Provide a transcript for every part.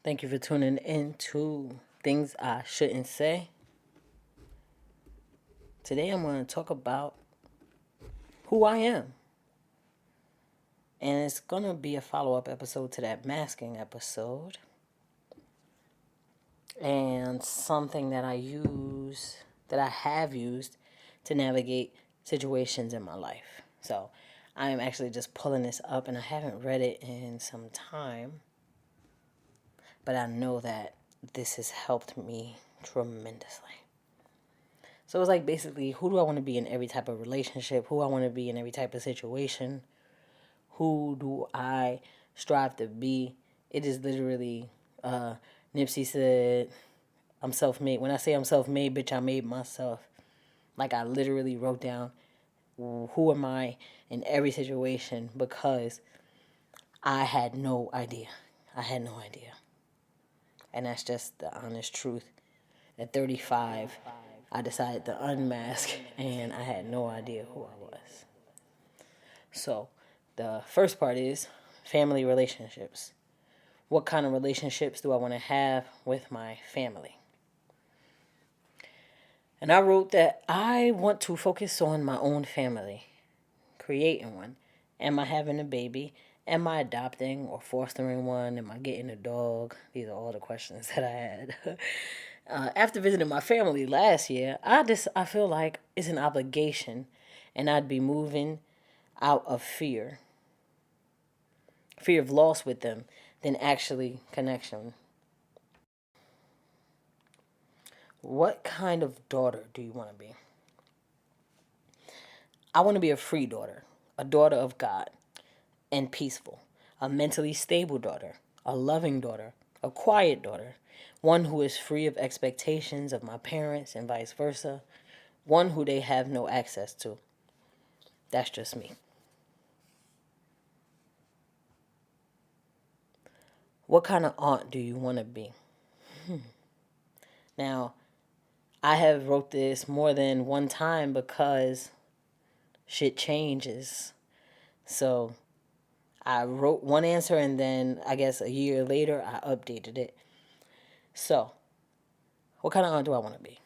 Thank you for tuning in to Things I Shouldn't Say. Today I'm going to talk about who I am. And it's going to be a follow up episode to that masking episode. And something that I have used to navigate situations in my life. So I am actually just pulling this up, and I haven't read it in some time. But I know that this has helped me tremendously. So it's like basically, who do I want to be in every type of relationship? Who I want to be in every type of situation? Who do I strive to be? It is literally, Nipsey said, I'm self-made. When I say I'm self-made, bitch, I made myself. Like I literally wrote down, who am I in every situation, because I had no idea. I had no idea. And that's just the honest truth. At 35, I decided to unmask, and I had no idea who I was. So, the first part is family relationships. What kind of relationships do I want to have with my family? And I wrote that I want to focus on my own family, creating one. Am I having a baby? Am I adopting or fostering one? Am I getting a dog? These are all the questions that I had. After visiting my family last year, I feel like it's an obligation, and I'd be moving out of fear of loss with them, than actually connection. What kind of daughter do you want to be? I want to be a free daughter, a daughter of God, and peaceful, a mentally stable daughter, a loving daughter, a quiet daughter, one who is free of expectations of my parents and vice versa, one who they have no access to. That's just me. What kind of aunt do you want to be? Now, I have wrote this more than one time because shit changes. So I wrote one answer, and then I guess a year later I updated it. So, what kind of aunt do I want to be?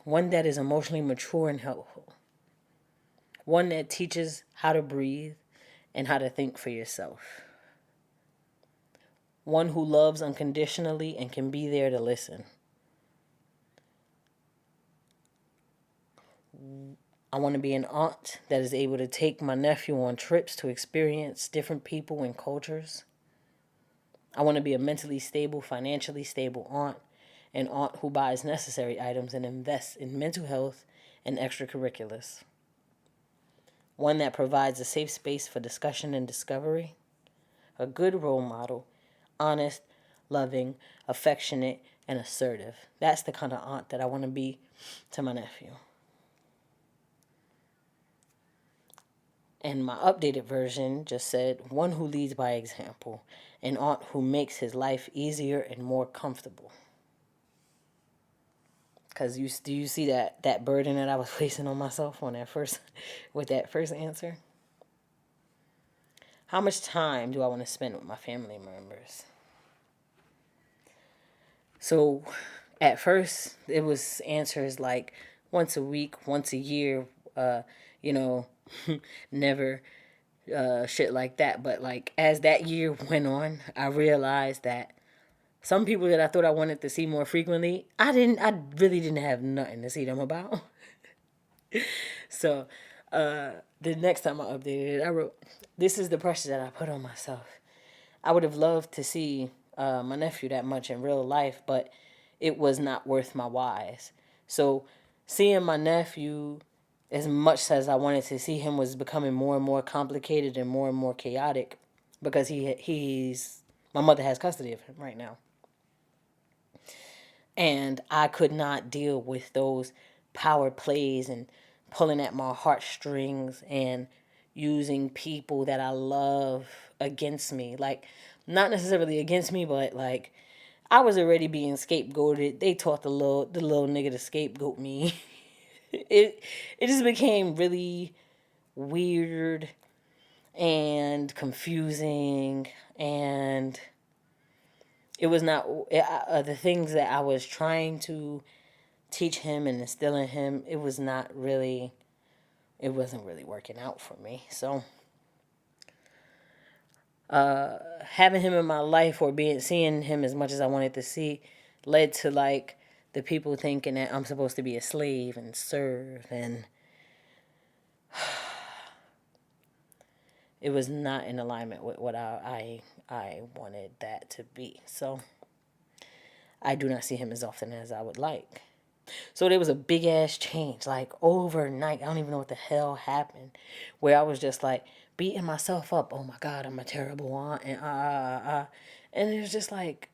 One that is emotionally mature and helpful. One that teaches how to breathe and how to think for yourself. One who loves unconditionally and can be there to listen. I want to be an aunt that is able to take my nephew on trips to experience different people and cultures. I want to be a mentally stable, financially stable aunt, an aunt who buys necessary items and invests in mental health and extracurriculars. One that provides a safe space for discussion and discovery. A good role model, honest, loving, affectionate, and assertive. That's the kind of aunt that I want to be to my nephew. And my updated version just said, one who leads by example, an aunt who makes his life easier and more comfortable. Because do you see that burden that I was placing on myself on that first, with that first answer? How much time do I want to spend with my family members? So at first, it was answers like once a week, once a year, uh, you know, never, shit like that. But like as that year went on, I realized that some people that I thought I wanted to see more frequently, I really didn't have nothing to see them about. So the next time I updated it, I wrote, this is the pressure that I put on myself. I would have loved to see my nephew that much in real life, but it was not worth my whys. So seeing my nephew, as much as I wanted to see him, was becoming more and more complicated and more chaotic, because he's my mother has custody of him right now. And I could not deal with those power plays and pulling at my heartstrings and using people that I love against me. Like, not necessarily against me, but like I was already being scapegoated. They taught the little nigga to scapegoat me. It just became really weird and confusing, and it was not the things that I was trying to teach him and instill in him. It wasn't really working out for me. So having him in my life or seeing him as much as I wanted to see led to like the people thinking that I'm supposed to be a slave and serve, and it was not in alignment with what I wanted that to be. So I do not see him as often as I would like. So there was a big ass change, like overnight. I don't even know what the hell happened, where I was just like beating myself up. Oh my God, I'm a terrible aunt, and it was just like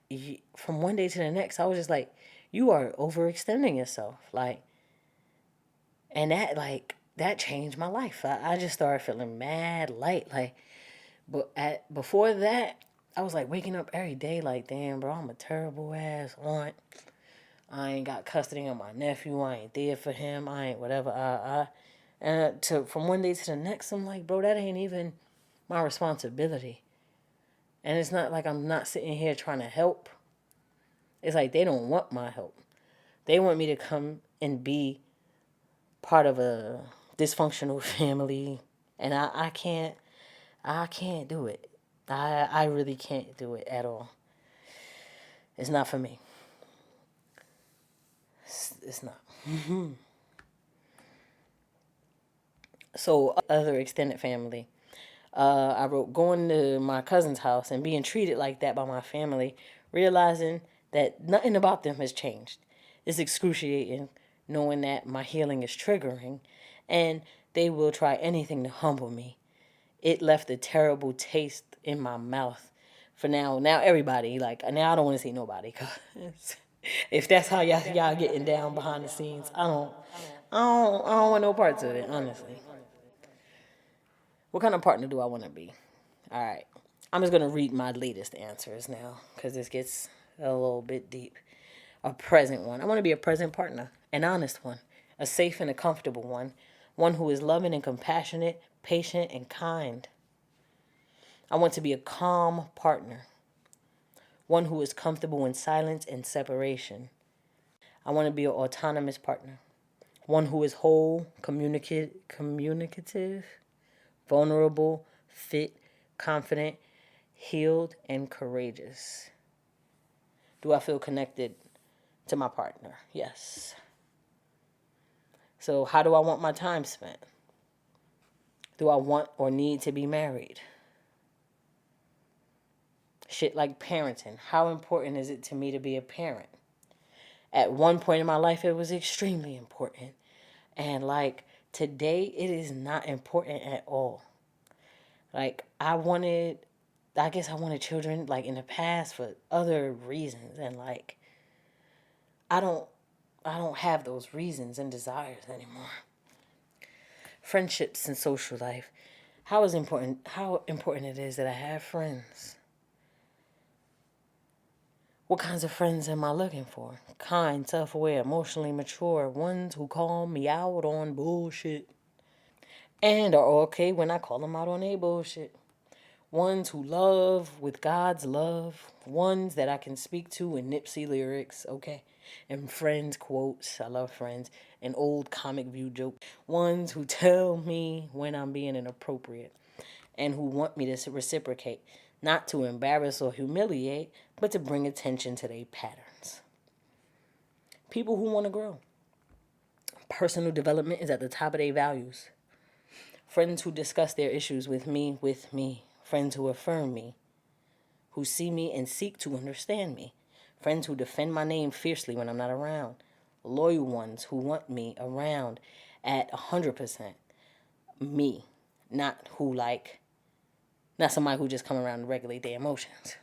from one day to the next, I was just like, you are overextending yourself, like, and that changed my life. I just started feeling mad light, like, but before that, I was like waking up every day like, damn, bro, I'm a terrible ass aunt. I ain't got custody of my nephew. I ain't there for him. I ain't whatever. And from one day to the next, I'm like, bro, that ain't even my responsibility. And it's not like I'm not sitting here trying to help. It's like they don't want my help. They want me to come and be part of a dysfunctional family, and I can't do it. I really can't do it at all. It's not for me. It's not. So other extended family. I wrote going to my cousin's house and being treated like that by my family, realizing that nothing about them has changed. It's excruciating knowing that my healing is triggering and they will try anything to humble me. It left a terrible taste in my mouth for now. Now everybody, like, now I don't want to see nobody. 'Cause if that's how y'all getting down behind the scenes, I don't want no parts of it, honestly. What kind of partner do I want to be? All right. I'm just going to read my latest answers now because this gets a little bit deep. A present one. I want to be a present partner, an honest one, a safe and a comfortable one who is loving and compassionate, patient and kind. I want to be a calm partner, one who is comfortable in silence and separation. I want to be an autonomous partner, one who is whole, communicative, vulnerable, fit, confident, healed, and courageous. Do I feel connected to my partner? Yes. So how do I want my time spent? Do I want or need to be married? Shit like parenting. How important is it to me to be a parent? At one point in my life, it was extremely important. And like today, it is not important at all. Like I guess I wanted children like in the past for other reasons. And like, I don't, I don't have those reasons and desires anymore. Friendships and social life. How important it is that I have friends. What kinds of friends am I looking for? Kind, self-aware, emotionally mature, ones who call me out on bullshit and are okay when I call them out on their bullshit. Ones who love with God's love, ones that I can speak to in Nipsey lyrics, okay? And Friends quotes, I love Friends, and old comic view jokes. Ones who tell me when I'm being inappropriate and who want me to reciprocate, not to embarrass or humiliate, but to bring attention to their patterns. People who want to grow. Personal development is at the top of their values. Friends who discuss their issues with me. Friends who affirm me, who see me and seek to understand me. Friends who defend my name fiercely when I'm not around. Loyal ones who want me around at 100%. Me, not somebody who just come around to regulate their emotions.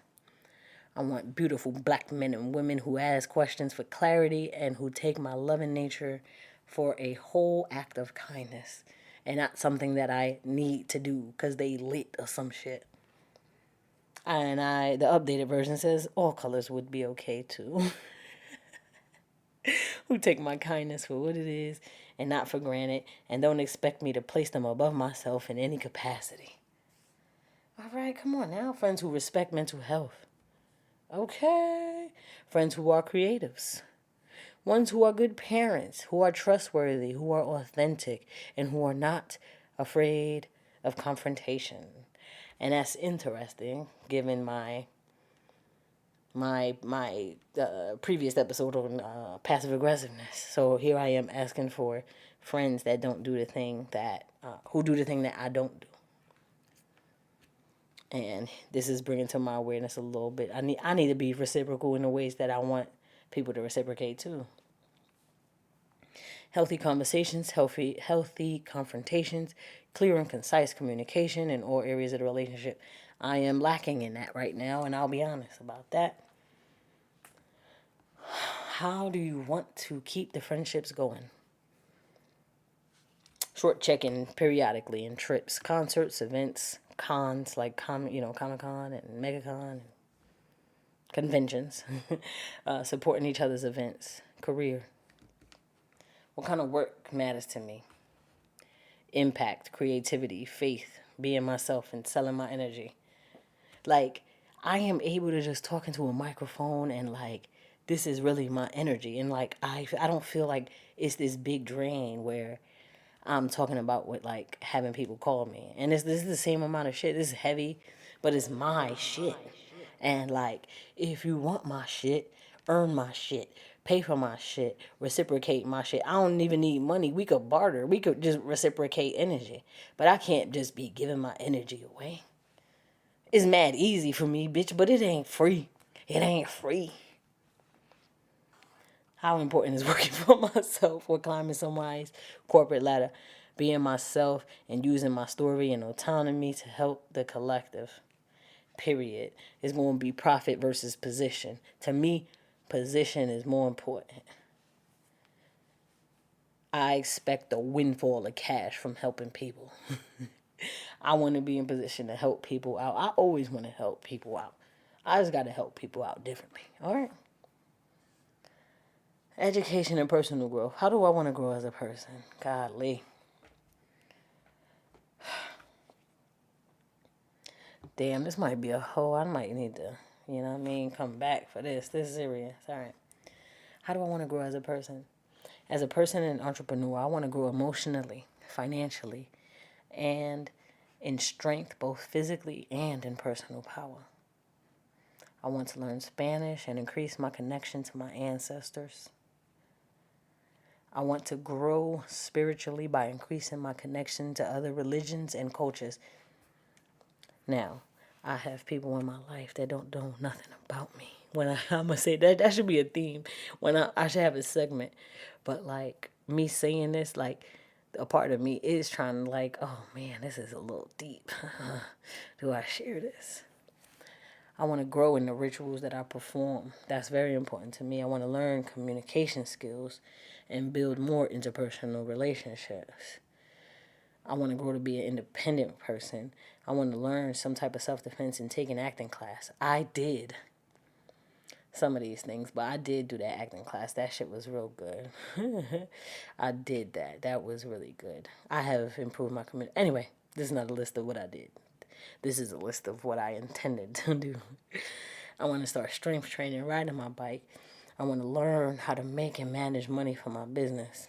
I want beautiful black men and women who ask questions for clarity and who take my loving nature for a whole act of kindness and not something that I need to do because they lit or some shit. And the updated version says all colors would be okay too. Who take my kindness for what it is and not for granted and don't expect me to place them above myself in any capacity. All right, come on now. Friends who respect mental health. Okay. Friends who are creatives. Ones who are good parents, who are trustworthy, who are authentic, and who are not afraid of confrontation. And that's interesting, given my previous episode on passive aggressiveness. So here I am asking for friends that don't do the thing that who do the thing that I don't do. And this is bringing to my awareness a little bit. I need to be reciprocal in the ways that I want people to reciprocate too. Healthy conversations, healthy confrontations, clear and concise communication in all areas of the relationship. I am lacking in that right now, and I'll be honest about that. How do you want to keep the friendships going? Short check-in periodically in trips, concerts, events, cons like Comic-Con and MegaCon, and conventions, supporting each other's events, career. What kind of work matters to me? Impact, creativity, faith, being myself and selling my energy. Like, I am able to just talk into a microphone and like this is really my energy, and like I don't feel like it's this big drain where I'm talking about with like having people call me. And this is the same amount of shit. This is heavy, but it's my shit. And like if you want my shit, earn my shit, pay for my shit, reciprocate my shit. I don't even need money. We could barter. We could just reciprocate energy. But I can't just be giving my energy away. It's mad easy for me, bitch, but it ain't free. It ain't free. How important is working for myself or climbing somebody's corporate ladder? Being myself and using my story and autonomy to help the collective. Period. It's going to be profit versus position. To me, position is more important. I expect a windfall of cash from helping people. I want to be in position to help people out. I always want to help people out. I just got to help people out differently. All right? Education and personal growth. How do I want to grow as a person? Godly. Damn, this might be a whole. I might need to, come back for this. This is serious. All right. How do I want to grow as a person? As a person and entrepreneur, I want to grow emotionally, financially, and in strength, both physically and in personal power. I want to learn Spanish and increase my connection to my ancestors. I want to grow spiritually by increasing my connection to other religions and cultures. Now, I have people in my life that don't know nothing about me. I'm going to say that should be a theme. I should have a segment. But like me saying this, like a part of me is trying to like, oh man, this is a little deep. Do I share this? I want to grow in the rituals that I perform. That's very important to me. I want to learn communication skills and build more interpersonal relationships. I want to grow to be an independent person. I want to learn some type of self-defense and take an acting class. I did some of these things, but I did do that acting class. That shit was real good. I did that. That was really good. I have improved my community. Anyway, this is not a list of what I did. This is a list of what I intended to do. I want to start strength training, riding my bike. I want to learn how to make and manage money for my business.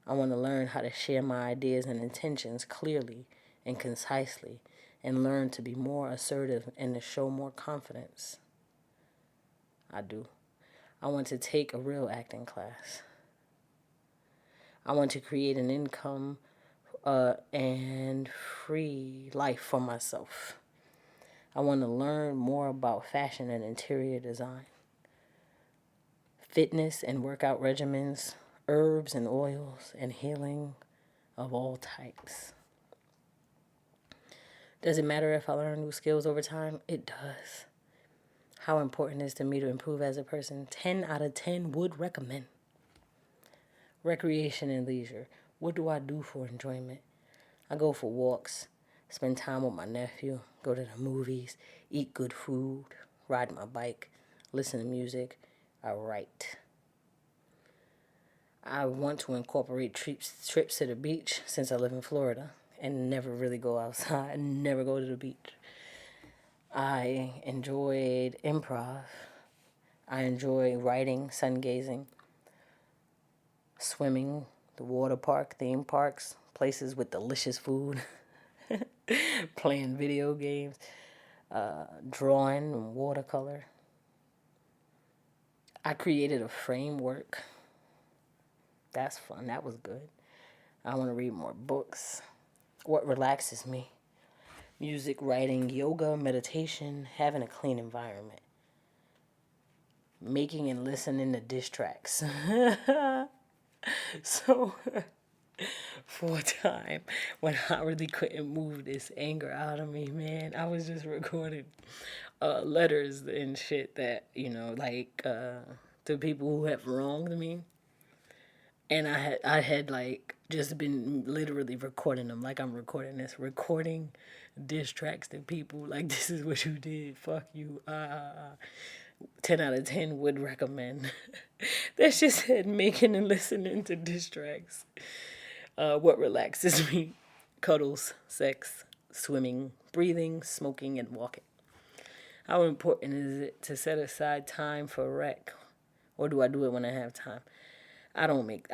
I want to learn how to share my ideas and intentions clearly and concisely and learn to be more assertive and to show more confidence. I do. I want to take a real acting class. I want to create an income and free life for myself. I want to learn more about fashion and interior design, fitness and workout regimens, herbs and oils, and healing of all types. Does it matter if I learn new skills over time? It does. How important it is to me to improve as a person? 10 out of 10 would recommend. Recreation and leisure. What do I do for enjoyment? I go for walks, spend time with my nephew, go to the movies, eat good food, ride my bike, listen to music. I write. I want to incorporate trips to the beach since I live in Florida and never really go outside, never go to the beach. I enjoyed improv. I enjoy writing, sun gazing, swimming, the water park, theme parks, places with delicious food, playing video games, drawing and watercolor. I created a framework. That's fun. That was good. I want to read more books. What relaxes me? Music, writing, yoga, meditation, having a clean environment. Making and listening to diss tracks. So, for a time, when I really couldn't move this anger out of me, man, I was just recording letters and shit that, to people who have wronged me. And I had like just been literally recording them like I'm recording this, recording diss tracks to people like, this is what you did, fuck you, 10 out of 10 would recommend. That shit said making and listening to diss tracks. What relaxes me? Cuddles, sex, swimming, breathing, smoking, and walking. How important is it to set aside time for rec? Or do I do it when I have time? I don't make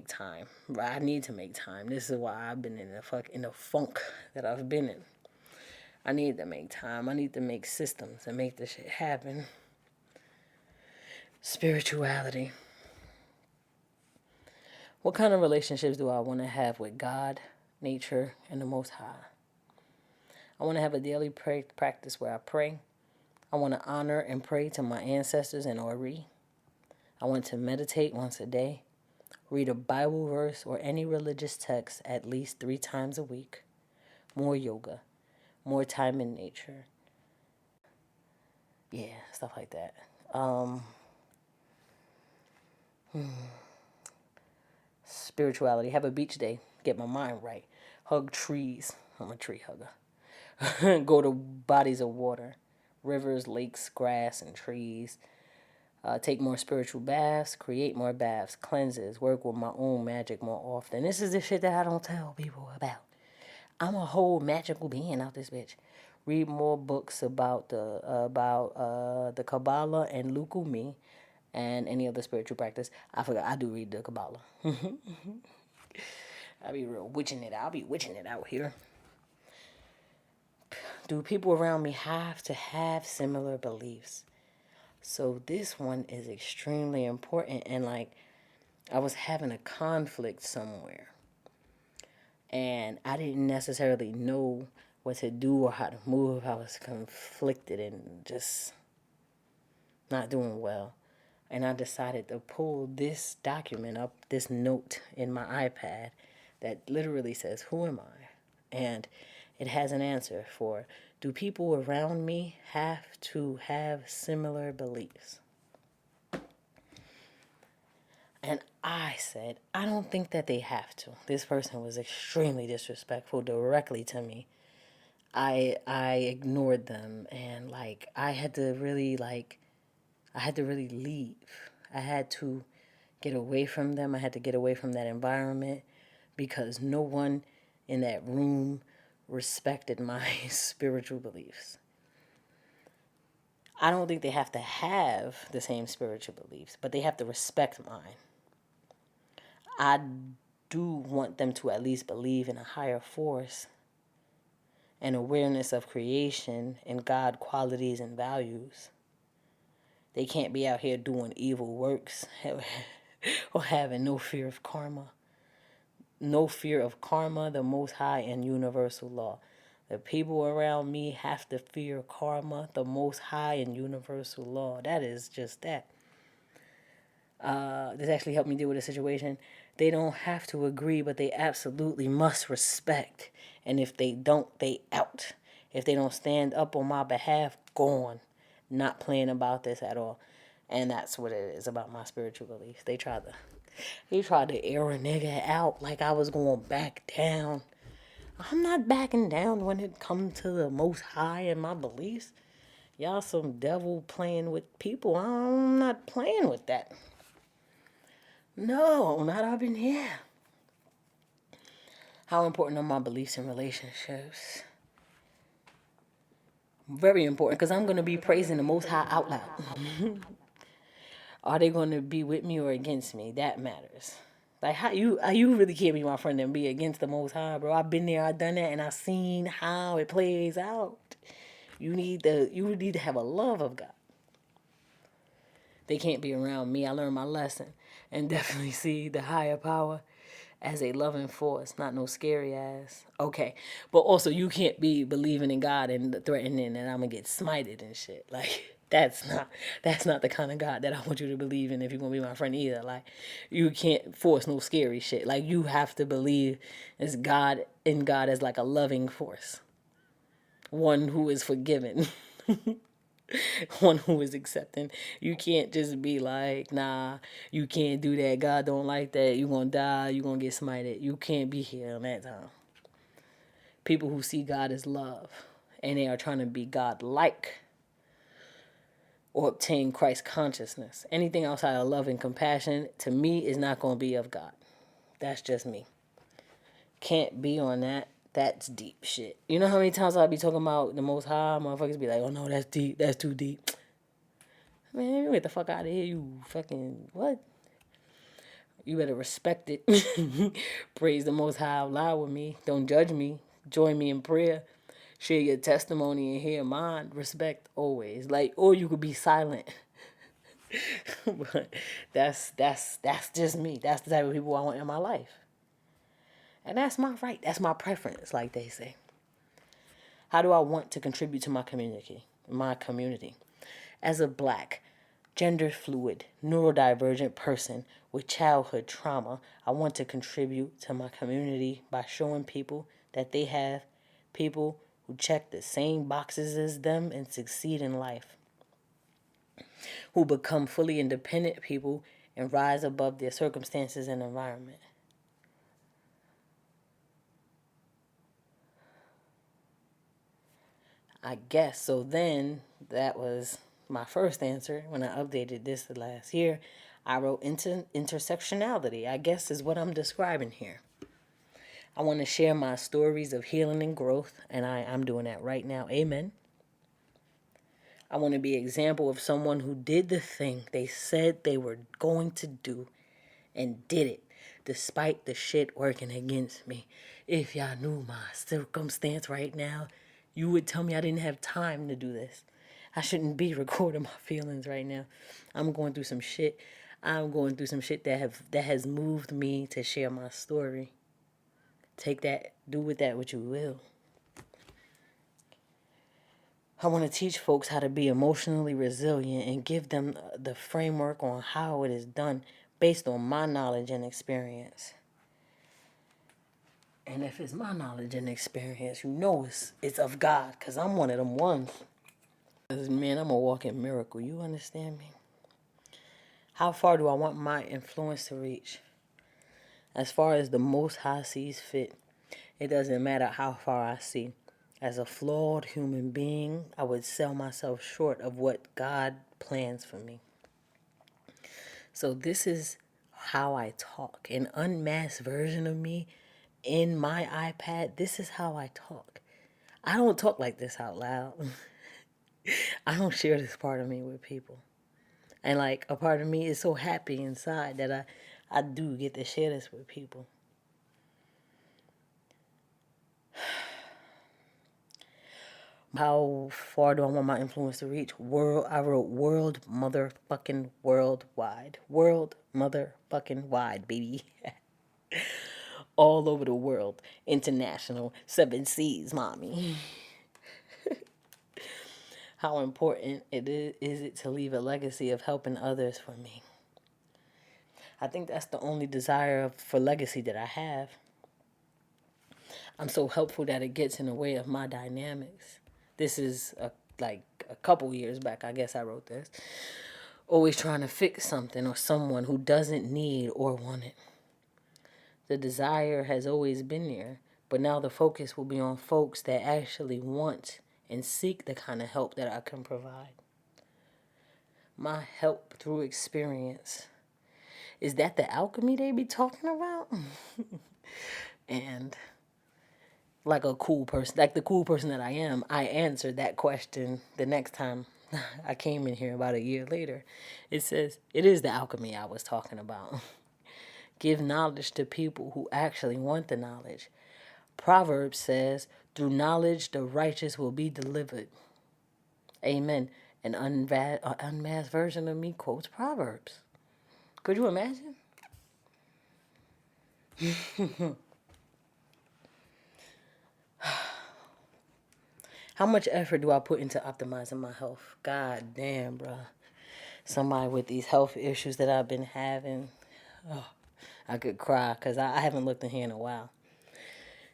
time. I need to make time. This is why I've been in the funk that I've been in. I need to make time. I need to make systems and make this shit happen. Spirituality. What kind of relationships do I want to have with God, nature, and the Most High? I want to have a daily practice where I pray. I want to honor and pray to my ancestors and Ori. I want to meditate once a day, read a Bible verse or any religious text at least 3 times a week, more yoga, more time in nature. Yeah, stuff like that. Spirituality, have a beach day, get my mind right, hug trees. I'm a tree hugger. Go to bodies of water, rivers, lakes, grass, and trees. Take more spiritual baths, create more baths, cleanses, work with my own magic more often. This is the shit that I don't tell people about. I'm a whole magical being out this bitch. Read more books about the Kabbalah and Lukumi and any other spiritual practice. I forgot, I do read the Kabbalah. I be real witching it out. I'll be witching it out here. Do people around me have to have similar beliefs? So this one is extremely important, and like I was having a conflict somewhere and I didn't necessarily know what to do or how to move. I was conflicted and just not doing well. And I decided to pull this document up, this note in my iPad that literally says, who am I? And it has an answer for, do people around me have to have similar beliefs? And I said, I don't think that they have to. This person was extremely disrespectful directly to me. I ignored them, and like I had to really leave. I had to get away from them. I had to get away from that environment because no one in that room respected my spiritual beliefs. I don't think they have to have the same spiritual beliefs, but they have to respect mine. I do want them to at least believe in a higher force and awareness of creation and God qualities and values. They can't be out here doing evil works or having no fear of karma. No fear of karma, the most high and universal law. The people around me have to fear karma, the most high and universal law. That is just that. This actually helped me deal with a situation. They don't have to agree, but they absolutely must respect. And if they don't, they out. If they don't stand up on my behalf, gone. Not playing about this at all. And that's what it is about my spiritual beliefs. They tried to air a nigga out like I was going back down. I'm not backing down when it comes to the most high and my beliefs. Y'all some devil playing with people. I'm not playing with that. No, not up in here. How important are my beliefs in relationships? Very important, because I'm going to be praising the Most High out loud. Are they going to be with me or against me? That matters. Like, you really can't be my friend and be against the Most High, bro. I've been there, I've done that, and I've seen how it plays out. You need to have a love of God. They can't be around me. I learned my lesson, and definitely see the higher power as a loving force, not no scary ass. Okay, but also you can't be believing in God and threatening that I'm gonna get smited and shit. Like, that's not the kind of God that I want you to believe in if you're gonna be my friend either. Like, you can't force no scary shit. Like, you have to believe as God in God as like a loving force, one who is forgiving. One who is accepting. You can't just be like, nah, you can't do that. God don't like that. You gonna die. You gonna get smited. You can't be here on that time. People who see God as love and they are trying to be God-like or obtain Christ consciousness. Anything outside of love and compassion, to me, is not gonna be of God. That's just me. Can't be on that. That's deep shit. You know how many times I be talking about the Most High? Motherfuckers be like, oh no, that's deep. That's too deep. Man, get the fuck out of here, you fucking what? You better respect it. Praise the Most High out loud with me. Don't judge me. Join me in prayer. Share your testimony and hear mine. Respect always. Like, or you could be silent. But that's just me. That's the type of people I want in my life. And that's my right. That's my preference, like they say. How do I want to contribute to my community? As a black, gender fluid, neurodivergent person with childhood trauma, I want to contribute to my community by showing people that they have people who check the same boxes as them and succeed in life, who become fully independent people and rise above their circumstances and environment. I guess so. Then that was my first answer. When I updated this last year, I wrote intersectionality, I guess is what I'm describing here. I want to share my stories of healing and growth, and I'm doing that right now. Amen. I want to be an example of someone who did the thing they said they were going to do and did it despite the shit working against me. If y'all knew my circumstance right now, you would tell me I didn't have time to do this. I shouldn't be recording my feelings right now. I'm going through some shit. I'm going through some shit that has moved me to share my story. Take that, do with that what you will. I want to teach folks how to be emotionally resilient and give them the framework on how it is done based on my knowledge and experience. And if it's my knowledge and experience, you know it's of God, because I'm one of them ones. Man, I'm a walking miracle. You understand me? How far do I want my influence to reach? As far as the Most High sees fit, it doesn't matter how far I see. As a flawed human being, I would sell myself short of what God plans for me. So this is how I talk. An unmasked version of me in my iPad, this is how I talk. I don't talk like this out loud. I don't share this part of me with people. And like, a part of me is so happy inside that I do get to share this with people. How far do I want my influence to reach? I wrote world motherfucking worldwide. World motherfucking wide, baby. All over the world. International. 7 seas, mommy. How important is it to leave a legacy of helping others for me? I think that's the only desire for legacy that I have. I'm so helpful that it gets in the way of my dynamics. This is like a couple years back, I guess I wrote this. Always trying to fix something or someone who doesn't need or want it. The desire has always been there, but now the focus will be on folks that actually want and seek the kind of help that I can provide. My help through experience. Is that the alchemy they be talking about? And like a cool person, like the cool person that I am, I answered that question the next time I came in here about a year later. It says, it is the alchemy I was talking about. Give knowledge to people who actually want the knowledge. Proverbs says, through knowledge the righteous will be delivered. Amen. An unmasked version of me quotes Proverbs. Could you imagine? How much effort do I put into optimizing my health? God damn, bro. Somebody with these health issues that I've been having, oh, I could cry because I haven't looked in here in a while.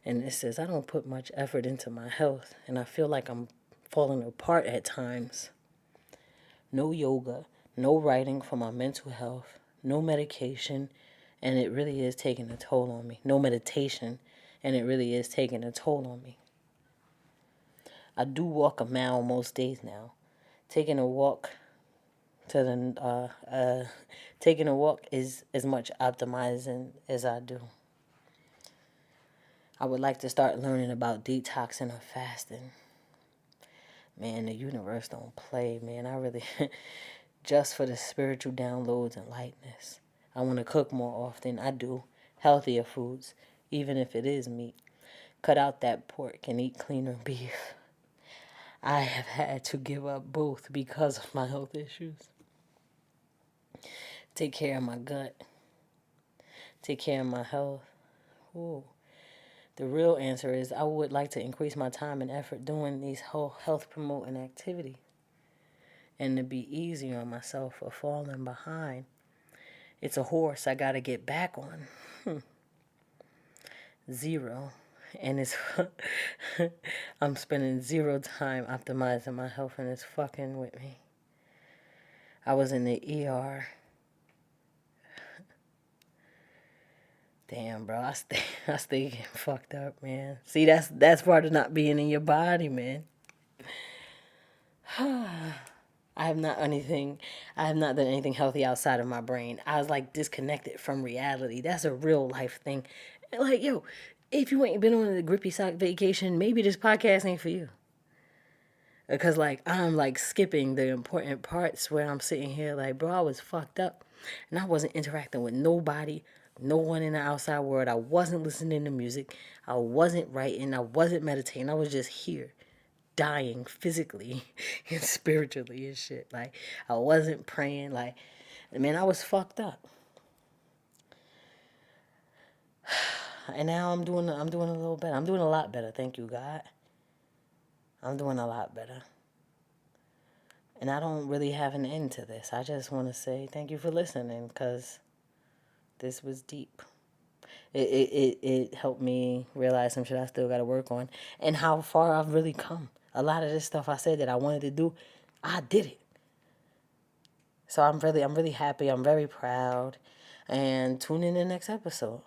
And it says, I don't put much effort into my health, and I feel like I'm falling apart at times. No yoga, no writing for my mental health, no medication, and it really is taking a toll on me. No meditation, and it really is taking a toll on me. I do walk a mile most days now. Taking a walk to taking a walk is as much optimizing as I do. I would like to start learning about detoxing or fasting. Man, the universe don't play, man. I really, just for the spiritual downloads and lightness. I want to cook more often. I do. Healthier foods, even if it is meat. Cut out that pork and eat cleaner beef. I have had to give up both because of my health issues. Take care of my gut. Take care of my health. Ooh. The real answer is I would like to increase my time and effort doing these whole health promoting activities and to be easier on myself for falling behind. It's a horse I got to get back on. Zero. And it's I'm spending zero time optimizing my health and it's fucking with me. I was in the ER. Damn, bro, I stay getting fucked up, man. See, that's part of not being in your body, man. I have not done anything healthy outside of my brain. I was like disconnected from reality. That's a real life thing. Like, yo, if you ain't been on a grippy sock vacation, maybe this podcast ain't for you. Because like I'm like skipping the important parts where I'm sitting here like, bro, I was fucked up and I wasn't interacting with nobody, no one in the outside world. I wasn't listening to music. I wasn't writing. I wasn't meditating. I was just here dying physically and spiritually and shit. Like I wasn't praying. Like, man, I was fucked up. And now I'm doing a little better. I'm doing a lot better. Thank you, God. I'm doing a lot better. And I don't really have an end to this. I just want to say thank you for listening because this was deep. It helped me realize some shit I still got to work on and how far I've really come. A lot of this stuff I said that I wanted to do, I did it. So I'm really happy. I'm very proud. And tune in the next episode.